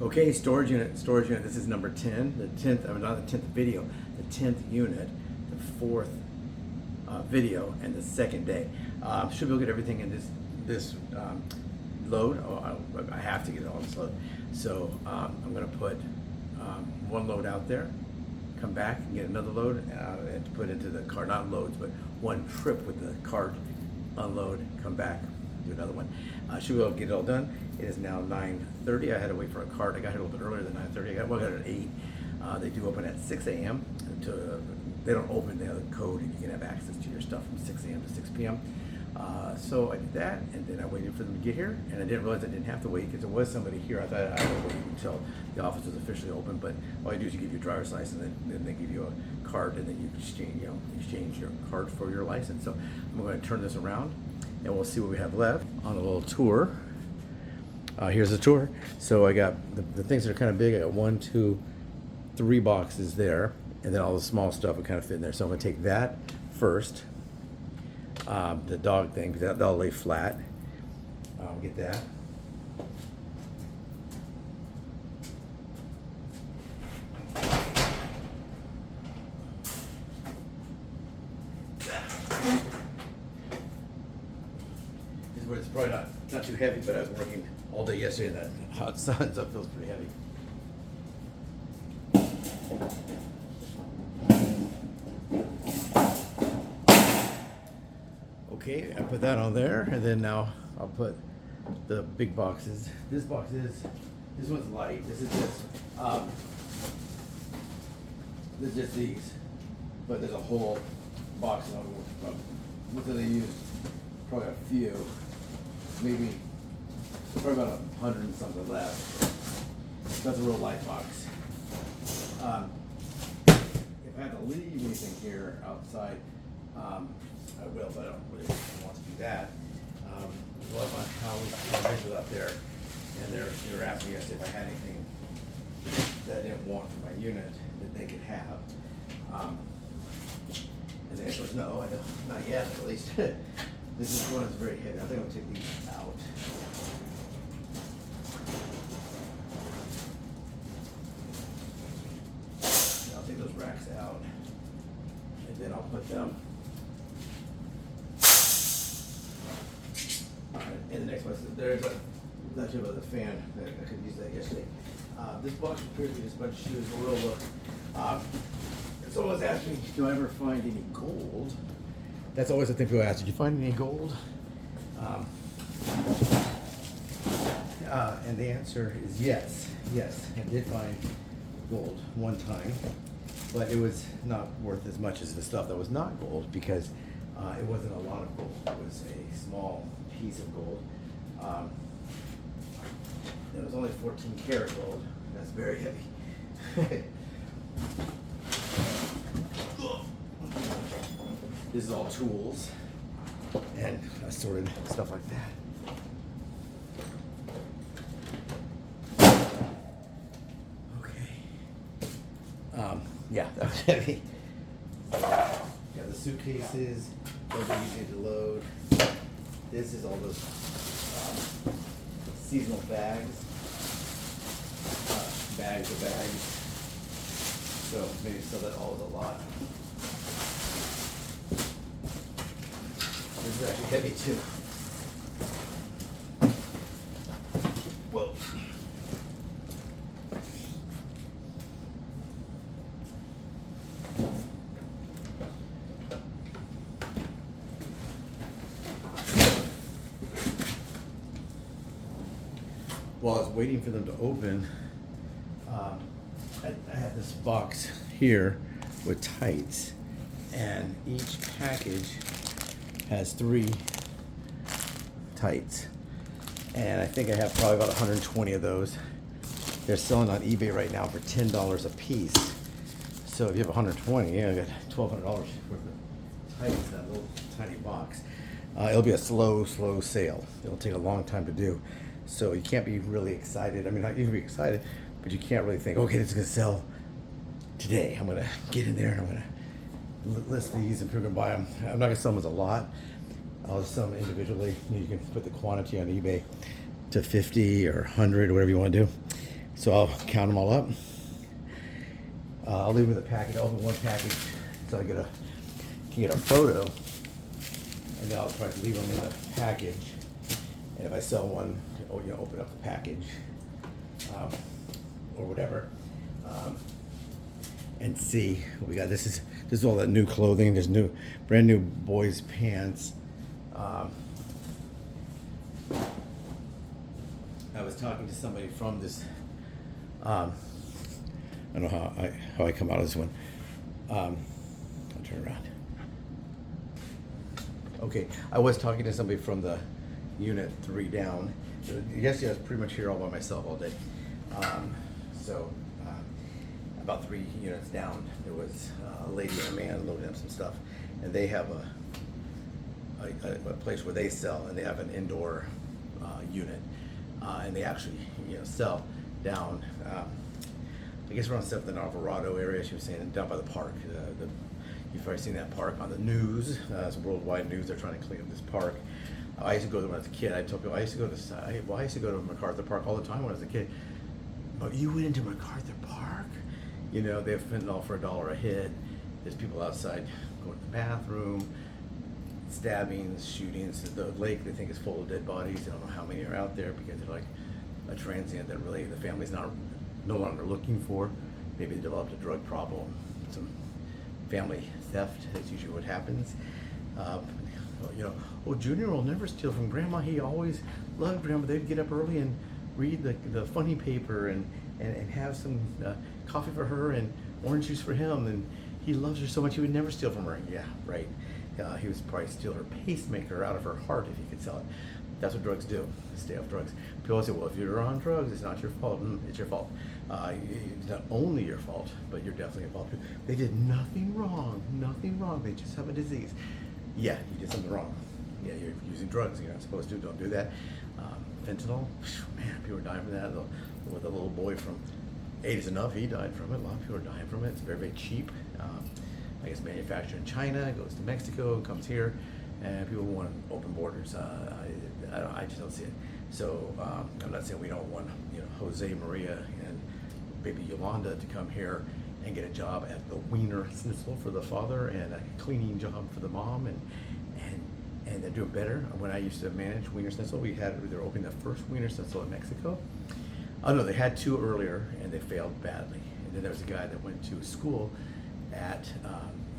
Okay, storage unit. This is number 10, the 10th, I mean, not the 10th video, the 10th unit, the fourth video, and the second day. Should be able to get everything in this load. Oh, I have to get it on this load. So I'm going to put one load out there, come back and get another load, and put into the cart, not loads, but one trip with the cart, unload, come back, do another one. Should be able to get it all done. It is now 9:30. I had to wait for a cart. I got here a little bit earlier than 9:30. I got one at 8. They do open at 6 a.m. They don't open, they have a code and you can have access to your stuff from 6 a.m. to 6 p.m. So I did that, and then I waited for them to get here, and I didn't realize I didn't have to wait because there was somebody here. I thought I would wait until the office was officially open, but all you do is you give your driver's license, and then they give you a card, and then you exchange your card for your license. So I'm going to turn this around, and we'll see what we have left on a little tour. Here's the tour. So I got the things that are kind of big. I got 1, 2, 3 boxes there, and then all the small stuff will kind of fit in there. So I'm going to take that first. The dog thing, because that'll lay flat. Get that. This is where it's probably not too heavy, but I was working all day yesterday in that hot sun, so it feels pretty heavy. Okay, I put that on there, and then now I'll put the big boxes. This one's light. This is just these, but there's a whole box of them. What do they use? Probably a few, maybe probably about 100 and something left. That's a real light box. If I have to leave anything here outside, I will, but I don't really want to do that. There's a lot of how we out there, and they were asking us if I had anything that I didn't want for my unit that they could have. And the answer was no, I don't, not yet at least. This one is very heavy. I think I'll take these out. I'll take those racks out, and then I'll put them in the next one. There's not sure about the fan. I could use that yesterday. This box appears to be just a bunch of shoes. We'll look. Someone was asking me, do I ever find any gold? That's always the thing people ask. Did you find any gold? And the answer is yes. Yes, I did find gold one time, but it was not worth as much as the stuff that was not gold, because it wasn't a lot of gold. It was a small piece of gold. It was only 14 karat gold. That's very heavy. This is all tools and assorted stuff like that. Okay. Yeah, that was heavy. Got the suitcases, those are easy to load. This is all those seasonal bags. Bags of bags. So maybe sell that all as a lot. This is actually heavy too. Whoa. While I was waiting for them to open, I had this box here with tights, and each package has 3 tights, and I think I have probably about 120 of those. They're selling on eBay right now for $10 a piece. So if you have 120, yeah, I got $1,200 worth of tights in that little tiny box. It'll be a slow sale. It'll take a long time to do. So you can't be really excited. I mean, you can be excited, but you can't really think, okay, this is gonna sell today. I'm gonna get in there and I'm gonna list these and people can buy them. I'm not gonna sell them as a lot. I'll just sell them individually. You can put the quantity on eBay to 50 or 100, whatever you want to do. So I'll count them all up. I'll leave them in the package. I'll open one package so I can get a photo, and then I'll try to leave them in the package. And if I sell one, open up the package or whatever, and see what we got. This is all that new clothing. There's brand new boys' pants. I was talking to somebody from this. I don't know how I come out of this one. I'll turn around. Okay, I was talking to somebody from the unit 3 down. Yesterday I was pretty much here all by myself all day. About 3 units down, there was a lady and a man loading up some stuff, and they have a place where they sell, and they have an indoor unit, and they actually sell down. I guess around 7th and Alvarado area. She was saying down by the park. You've probably seen that park on the news. It's worldwide news. They're trying to clean up this park. I used to go there when I was a kid. I told people I used to go to MacArthur Park all the time when I was a kid. But you went into MacArthur Park? They have fentanyl for $1 a hit. There's people outside going to the bathroom, stabbings, shootings. The lake they think is full of dead bodies. I don't know how many are out there because they're like a transient that really the family's no longer looking for. Maybe they developed a drug problem, some family theft. That's usually what happens. Junior will never steal from Grandma. He always loved Grandma. They'd get up early and read the funny paper and have some coffee for her and orange juice for him. And he loves her so much he would never steal from her. Yeah, right. He would probably steal her pacemaker out of her heart if he could sell it. That's what drugs do. Stay off drugs. People always say, well, if you're on drugs, it's not your fault. It's your fault. It's not only your fault, but you're definitely at fault. They did nothing wrong. Nothing wrong. They just have a disease. Yeah, you did something wrong. Yeah, you're using drugs you're not supposed to. Don't do that. Fentanyl, man, people are dying from that. With a little boy from 8 is Enough, he died from it. A lot of people are dying from it. It's very, very cheap. I guess manufactured in China, goes to Mexico, comes here, and people want open borders. I just don't see it. So I'm not saying we don't want Jose Maria and baby Yolanda to come here and get a job at the Wiener Schnitzel for the father and a cleaning job for the mom, and they're doing better. When I used to manage Wiener Schnitzel, they were opening the first Wiener Schnitzel in Mexico. Oh no, they had 2 earlier and they failed badly. And then there was a guy that went to school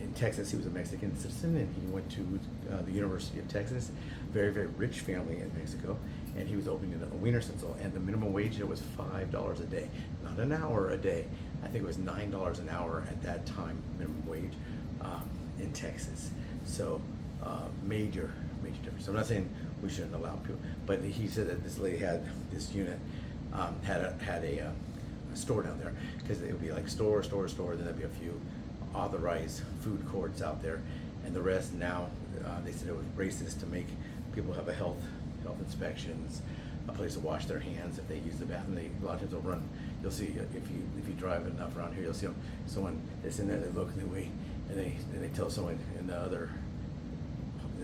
in Texas. He was a Mexican citizen, and he went to the University of Texas. Very, very rich family in Mexico, and he was opening a Wiener Schnitzel, and the minimum wage there was $5 a day, not an hour a day. I think it was $9 an hour at that time, minimum wage in Texas. So major difference. I'm not saying we shouldn't allow people, but he said that this lady had this unit had a store down there, because it would be like store, then there'd be a few authorized food courts out there, and the rest now they said it was racist to make people have a health inspections, a place to wash their hands if they use the bathroom. A lot of times they'll run. You'll see if you drive enough around here, you'll see someone that's in there. They look and they wait, and they tell someone in the other.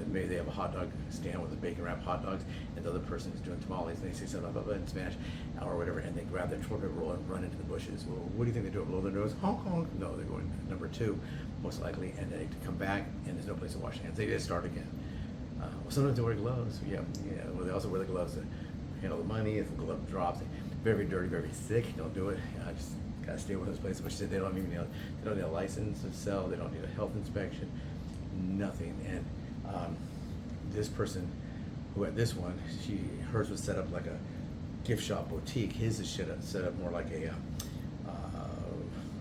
Maybe they have a hot dog stand with the bacon wrapped hot dogs, and the other person is doing tamales, and they say something about in Spanish or whatever, and they grab their toilet roll and run into the bushes. Well, what do you think they do? Blow their nose? Honk honk. No, they're going number 2, most likely, and they come back, and there's no place to wash hands. They just start again. Well, sometimes they wear gloves. Yeah. Well, they also wear the gloves to handle the money. If the glove drops, very, very dirty, very sick. Don't do it. Just gotta stay with those places. Which they don't even they don't need a license to sell. They don't need a health inspection. Nothing. And this person who had this one, hers was set up like a gift shop boutique. His is set up more like a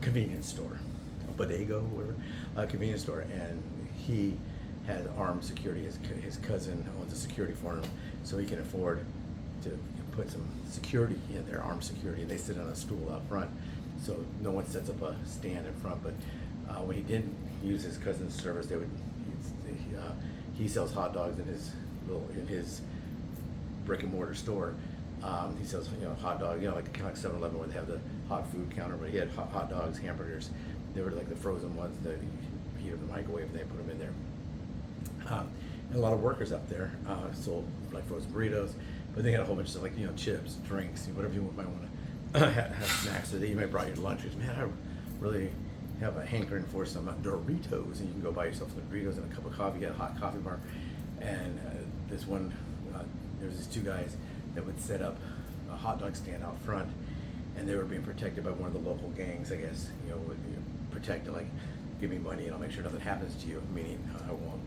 convenience store, a bodega, whatever, a convenience store. And he had armed security. His cousin owns a security for him, so he can afford to put some security in there, armed security. And they sit on a stool out front, so no one sets up a stand in front. But when he didn't use his cousin's service, he sells hot dogs in his brick and mortar store. He sells hot dogs, like kind of like 7-Eleven where they have the hot food counter. But he had hot dogs, hamburgers. They were like the frozen ones that you heat up in the microwave and they put them in there. And a lot of workers up there sold like frozen burritos, but they had a whole bunch of stuff like chips, drinks, whatever you might want to have snacks that you may brought your lunch. Man, I really have a hankering for some Doritos, and you can go buy yourself some Doritos and a cup of coffee, get a hot coffee bar. And this one, there was these two guys that would set up a hot dog stand out front, and they were being protected by one of the local gangs, I guess. Would protect it, like, give me money and I'll make sure nothing happens to you, meaning I won't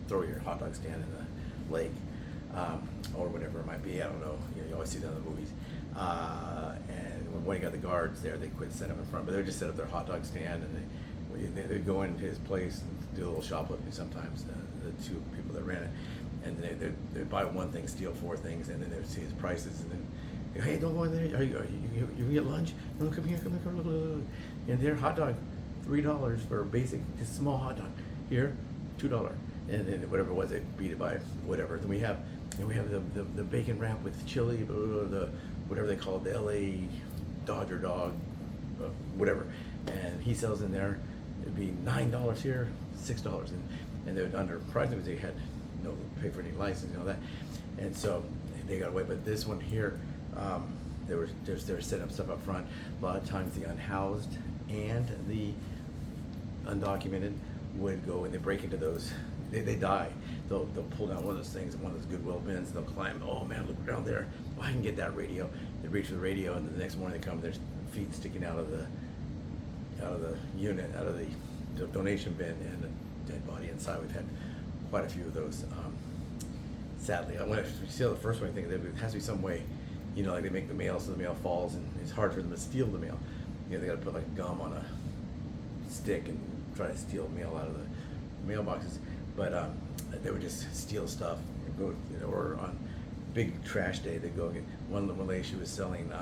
throw your hot dog stand in the lake, or whatever it might be. I don't know. You always see that in the movies. And when he got the guards there, they quit setting up in front, but they would just set up their hot dog stand, and they'd go into his place and do a little shoplifting sometimes, the two people that ran it. And they'd buy one thing, steal four things, and then they'd see his prices, and then, hey, don't go in there. You gonna get lunch? No, come here. And their hot dog, $3 for a basic, just small hot dog. Here, $2. And then whatever it was, they beat it by whatever. Then we have the bacon wrap with chili, the whatever they call it, the LA Dodger dog, whatever. And he sells in there. It'd be $9 here, $6, and they're underpriced because they had no pay for any license and all that. And so they got away. But this one here, they were setting up stuff up front. A lot of times the unhoused and the undocumented would go and they break into those. They die. They'll pull down one of those things, one of those Goodwill bins, and they'll climb. Oh man, look down there. Oh, I can get that radio. They reach for the radio, and the next morning they come. There's feet sticking out of the unit, out of the donation bin, and a dead body inside. We've had quite a few of those. Sadly, when I see the first one, I think there has to be some way, like they make the mail so the mail falls, and it's hard for them to steal the mail. They got to put like gum on a stick and try to steal mail out of the mailboxes. But they would just steal stuff and go, or on big trash day, they'd go get one lady. She was selling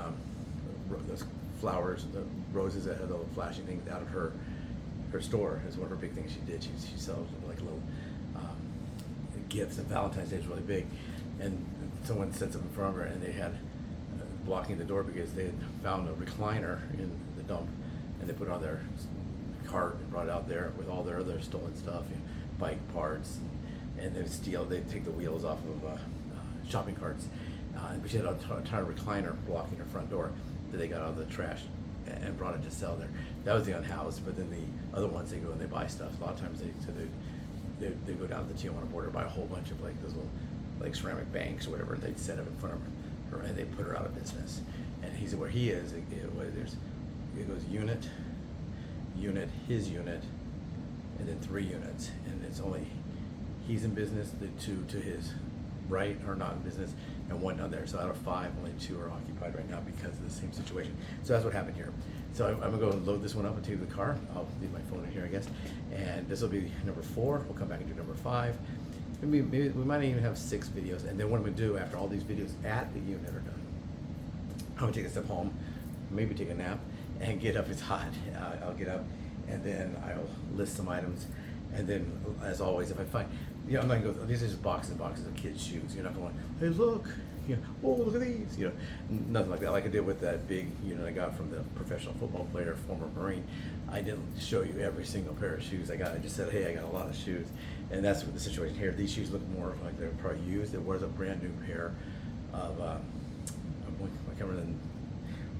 those flowers, the roses that had the little flashing things out of her store. Is one of her big things she did. She sells like little gifts, and Valentine's Day is really big. And someone set something in front of her, and they had blocking the door because they had found a recliner in the dump, and they put it on their cart and brought it out there with all their other stolen stuff, bike parts, and they'd take the wheels off of shopping carts. But she had an entire recliner blocking her front door that they got out of the trash and brought it to sell there. That was the unhoused. But then the other ones, they go and they buy stuff. A lot of times they go down to the Tijuana border, buy a whole bunch of like those little like ceramic banks or whatever, and they'd set up in front of her and they put her out of business. And he's where he is. It goes unit, his unit, and then 3 units, and it's only he's in business. The 2 to his right are not in business, and 1 down there. So out of 5, only 2 are occupied right now because of the same situation. So that's what happened here. So I'm gonna go and load this one up and take it to the car. I'll leave my phone in here, I guess. And this will be number 4. We'll come back and do number 5. Maybe we might even have 6 videos. And then what I'm gonna do after all these videos at the unit are done, I'm gonna take a step home, maybe take a nap, and get up. It's hot. I'll get up, and then I'll list some items. And then, as always, if I find, I'm not gonna go. These are just boxes and boxes of kids' shoes. You're not going, hey, look, oh, look at these. Nothing like that. Like I did with that big unit I got from the professional football player, former Marine. I didn't show you every single pair of shoes I got. I just said, hey, I got a lot of shoes, and that's what the situation here. These shoes look more like they're probably used. It was a brand new pair of, I can't remember,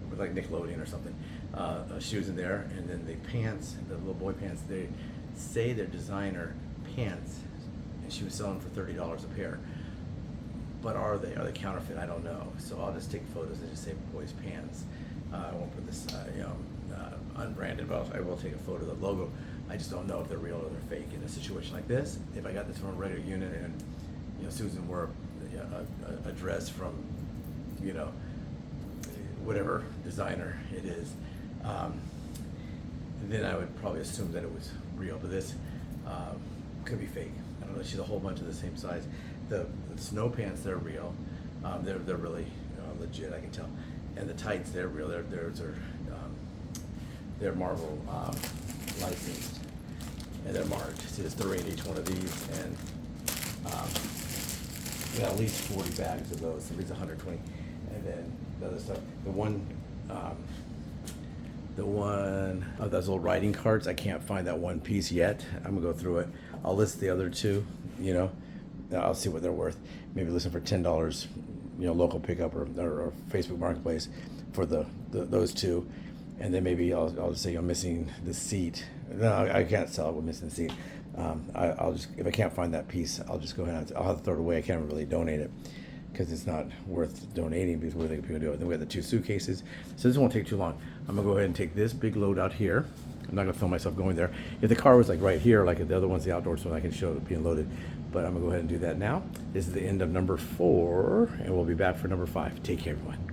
with like Nickelodeon or something, shoes in there, and then the pants, the little boy pants. They say they're designer pants, and she was selling for $30 a pair. But are they counterfeit? I don't know. So I'll just take photos and just say boys pants. I won't put this unbranded, but I will take a photo of the logo. I just don't know if they're real or they're fake. In a situation like this, if I got this from a regular unit and Susan wore a dress from whatever designer it is, then I would probably assume that it was real. But this could be fake. I don't know. She's a whole bunch of the same size. The snow pants, they're real. They're really legit, I can tell. And the tights, they're real. They're Marvel licensed, and they're marked. So there's 3 in each one of these, and we got at least 40 bags of those. So it's 120. And then the other stuff, the one of those old writing cards, I can't find that one piece yet. I'm gonna go through it. I'll list the other 2. I'll see what they're worth. Maybe listen for $10, local pickup or Facebook Marketplace for the those two, and then maybe I'll just say I'm missing the seat. No, I can't sell it. We're missing the seat. I'll just, if I can't find that piece, I'll just go ahead and I'll have to throw it away. I can't really donate it because it's not worth donating, because what are they going to do? Then we have the 2 suitcases, so this won't take too long. I'm gonna go ahead and take this big load out here. I'm not gonna film myself going there. If the car was like right here, like the other one's the outdoors one, I can show it being loaded. But I'm gonna go ahead and do that now. This is the end of number 4, and we'll be back for number 5. Take care, everyone.